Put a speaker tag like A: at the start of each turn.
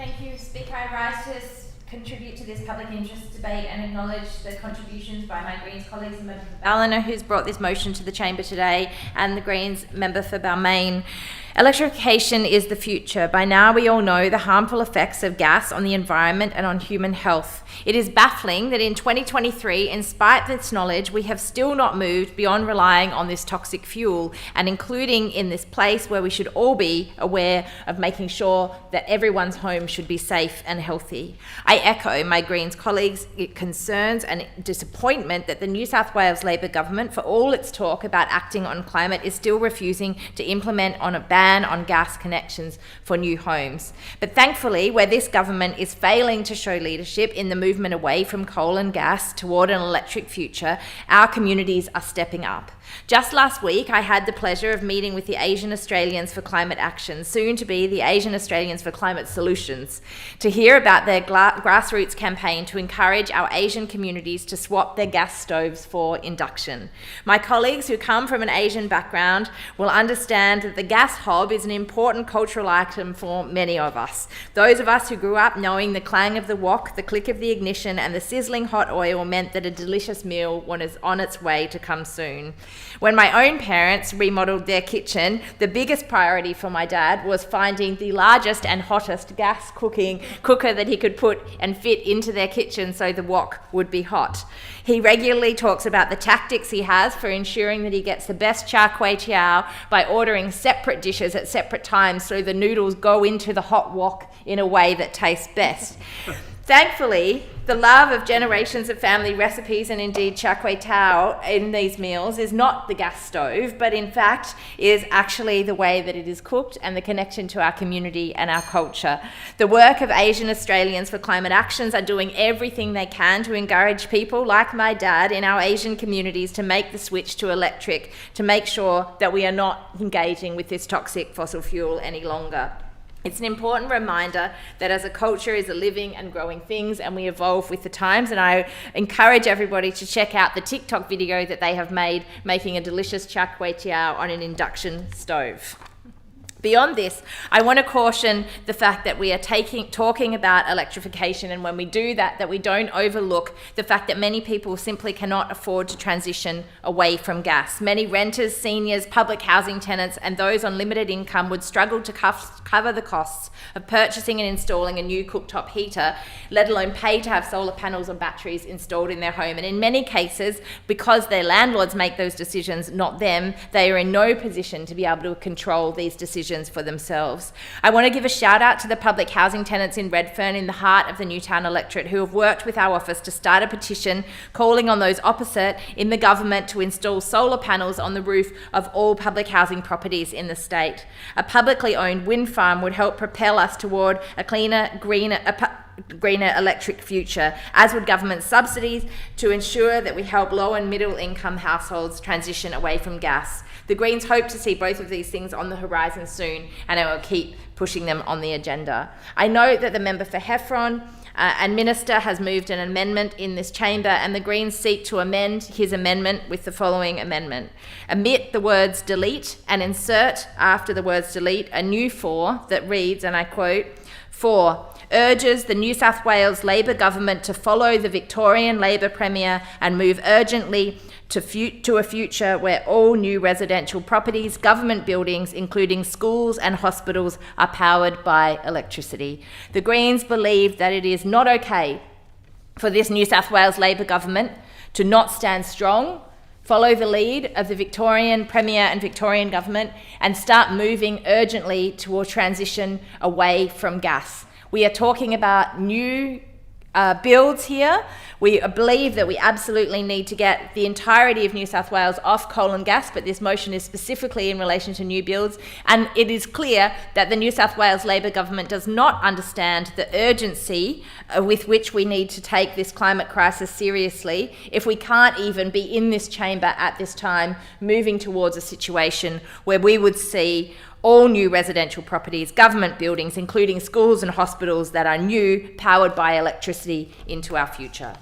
A: Thank you, Speaker. I rise to contribute to this public interest debate and acknowledge the contributions by my Greens colleagues, the member for Ballina, who's brought this motion to the chamber today, and the Greens member for Balmain. Electrification is the future. By now we all know the harmful effects of gas on the environment and on human health. It is baffling that in 2023, in spite of this knowledge, we have still not moved beyond relying on this toxic fuel, and including in this place where we should all be aware of making sure that everyone's home should be safe and healthy. I echo my Greens colleagues' concerns and disappointment that the New South Wales Labor government, for all its talk about acting on climate, is still refusing to implement on a ban on gas connections for new homes. But thankfully, where this government is failing to show leadership in the movement away from coal and gas toward an electric future, our communities are stepping up. Just last week, I had the pleasure of meeting with the Asian Australians for Climate Action, soon to be the Asian Australians for Climate Solutions, to hear about their grassroots campaign to encourage our Asian communities to swap their gas stoves for induction. My colleagues who come from an Asian background will understand that the gas hob is an important cultural item for many of us. Those of us who grew up knowing the clang of the wok, the click of the ignition, and the sizzling hot oil meant that a delicious meal was on its way to come soon. When my own parents remodeled their kitchen, the biggest priority for my dad was finding the largest and hottest gas cooker that he could put and fit into their kitchen so the wok would be hot. He regularly talks about the tactics he has for ensuring that he gets the best char kway teow by ordering separate dishes at separate times so the noodles go into the hot wok in a way that tastes best. Thankfully, the love of generations of family recipes and indeed char kway teow in these meals is not the gas stove, but in fact is actually the way that it is cooked and the connection to our community and our culture. The work of Asian Australians for Climate Actions are doing everything they can to encourage people like my dad in our Asian communities to make the switch to electric, to make sure that we are not engaging with this toxic fossil fuel any longer. It's an important reminder that as a culture is a living and growing things, and we evolve with the times, and I encourage everybody to check out the TikTok video that they have made making a delicious char kway teow on an induction stove. Beyond this, I want to caution the fact that we are talking about electrification, and when we do that we don't overlook the fact that many people simply cannot afford to transition away from gas. Many renters, seniors, public housing tenants, and those on limited income would struggle to cover the costs of purchasing and installing a new cooktop heater, let alone pay to have solar panels or batteries installed in their home. And in many cases, because their landlords make those decisions, not them, they are in no position to be able to control these decisions for themselves. I want to give a shout out to the public housing tenants in Redfern, in the heart of the Newtown electorate, who have worked with our office to start a petition calling on those opposite in the government to install solar panels on the roof of all public housing properties in the state. A publicly owned wind farm would help propel us toward a cleaner, greener electric future, as would government subsidies to ensure that we help low and middle income households transition away from gas. The Greens hope to see both of these things on the horizon soon, and I will keep pushing them on the agenda. I know that the member for Heffron and Minister has moved an amendment in this chamber, and the Greens seek to amend his amendment with the following amendment. Omit the words delete and insert after the words delete a new 4 that reads, and I quote, 4. Urges the New South Wales Labor government to follow the Victorian Labor Premier and move urgently to a future where all new residential properties, government buildings, including schools and hospitals, are powered by electricity. The Greens believe that it is not okay for this New South Wales Labor government to not stand strong, follow the lead of the Victorian Premier and Victorian government, and start moving urgently toward transition away from gas. We are talking about new builds here. We believe that we absolutely need to get the entirety of New South Wales off coal and gas, but this motion is specifically in relation to new builds, and it is clear that the New South Wales Labor government does not understand the urgency with which we need to take this climate crisis seriously if we can't even be in this chamber at this time moving towards a situation where we would see all new residential properties, government buildings, including schools and hospitals that are new, powered by electricity into our future.